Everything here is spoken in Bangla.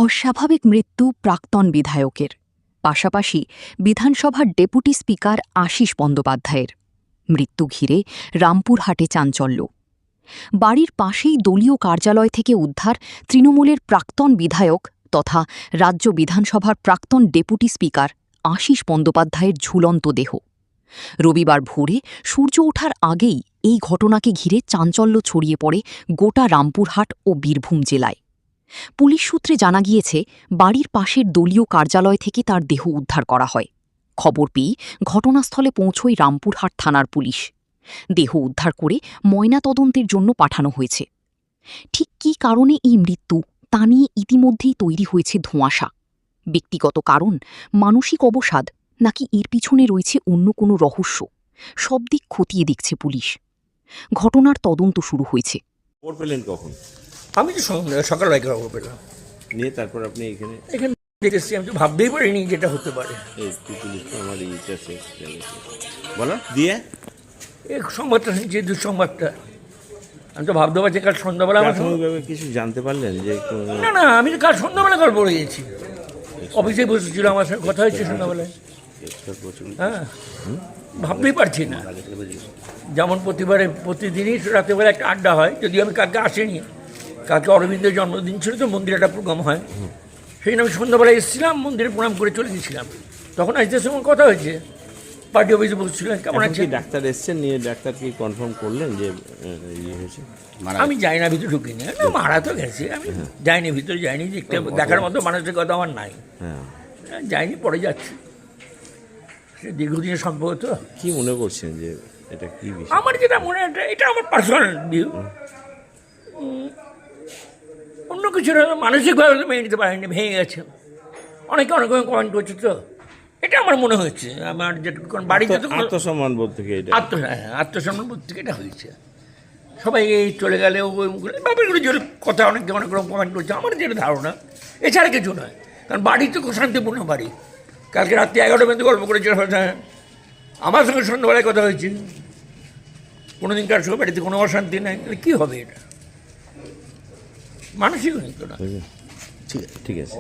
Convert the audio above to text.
অস্বাভাবিক মৃত্যু প্রাক্তন বিধায়কের, পাশাপাশি বিধানসভার ডেপুটি স্পিকার আশীষ বন্দ্যোপাধ্যায়ের। মৃত্যু ঘিরে রামপুরহাটে চাঞ্চল্য। বাড়ির পাশেই দলীয় কার্যালয় থেকে উদ্ধার তৃণমূলের প্রাক্তন বিধায়ক তথা রাজ্য বিধানসভার প্রাক্তন ডেপুটি স্পিকার আশীষ বন্দ্যোপাধ্যায়ের ঝুলন্ত দেহ। রবিবার ভোরে সূর্য ওঠার আগেই এই ঘটনাকে ঘিরে চাঞ্চল্য ছড়িয়ে পড়ে গোটা রামপুরহাট ও বীরভূম জেলায়। পুলিশ সূত্রে জানা গিয়েছে, বাড়ির পাশের দলীয় কার্যালয় থেকে তার দেহ উদ্ধার করা হয়। খবর পেয়ে ঘটনাস্থলে পৌঁছয় রামপুরহাট থানার পুলিশ। দেহ উদ্ধার করে ময়নাতদন্তের জন্য পাঠানো হয়েছে। ঠিক কী কারণে এই মৃত্যু তা নিয়ে ইতিমধ্যেই তৈরি হয়েছে ধোঁয়াশা। ব্যক্তিগত কারণ, মানসিক অবসাদ, নাকি এর পিছনে রয়েছে অন্য কোনো রহস্য, সব দিক খতিয়ে দেখছে পুলিশ। ঘটনার তদন্ত শুরু হয়েছে। খবর পেলেন কখন? আমি তো সকালবেলা খবর পেলাম, নিয়ে তারপর আপনি এখানে দেখেছি। আমি তো ভাবতেই পারিনি যেটা হতে পারে। এই পুলিশ তো আমার বলো দিয়ে এই সংবাদটা যে দুঃসংবাদটা, আমি তো ভাবতে পারছি কাল সন্ধ্যাবেলা আমার প্রাথমিকভাবে কিছু জানতে পারলেন যে না আমি তো কাল সন্ধ্যাবেলা গল্প পড়ে গেছি। অফিসে বসেছিল, আমার সঙ্গে কথা হয়েছে সন্ধ্যাবেলায়। হ্যাঁ, ভাবতেই পারছি না। যেমন প্রতিদিনই রাতেবেলা একটা আড্ডা হয়, যদিও আমি কালকে আসিনি। কালকে অরবিন্দের জন্মদিন ছিল, তো মন্দিরে একটা প্রোগ্রাম হয়। সেই জন্য আমি সন্ধ্যাবেলায় এসেছিলাম, মন্দিরে প্রণাম করে চলে গেছিলাম। তখন আসতে সময় কথা হয়েছে, পার্টি অফিসে বসছিলেন। কেমন আছে? ডাক্তার এসছেন, নিয়ে ডাক্তার কি কনফার্ম করলেন যে ইয়ে হয়েছে? আমি যাই না, ভিতরে ঢুকিনি। না, মারা তো গেছে। আমি যাইনি, ভিতরে যাইনি, দেখতে দেখার মতো মানুষের কথা আমার নাই। যাইনি, পরে যাচ্ছি। সে দীর্ঘদিনের সম্পর্ক তো। কি মনে করছেন যে এটা কি বিষয়? আমার যেটা মনে হয়, এটা আমার পার্সোনাল ভিউ। অন্য কিছু মানসিকভাবে মেনে নিতে পারেনি, ভেঙে গেছে। অনেকে অনেক কমেন্ট করছে, তো এটা আমার মনে হচ্ছে। আমার যেটা বাড়িতে তো আত্মসম্মান বোধ থেকে এটা আত্মসম্মান বোধ থেকে এটা হয়েছে। সবাই এই চলে গেলে ব্যাপারগুলো যে কথা অনেকে অনেক রকম কমেন্ট করছে, আমার যেটা ধারণা এছাড়া কিছু নয়। কারণ বাড়ি তো খুব শান্তিপূর্ণ বাড়ি। কালকে রাত্রি 11টা পর্যন্ত গল্প করেছে। আমার সঙ্গে সন্ধ্যাবেলায় কথা হয়েছে। কোনোদিন কার সঙ্গে বাড়িতে কোনো অশান্তি নাই, তাহলে কী হবে? এটা মানসিক হয়তো না। ঠিক আছে।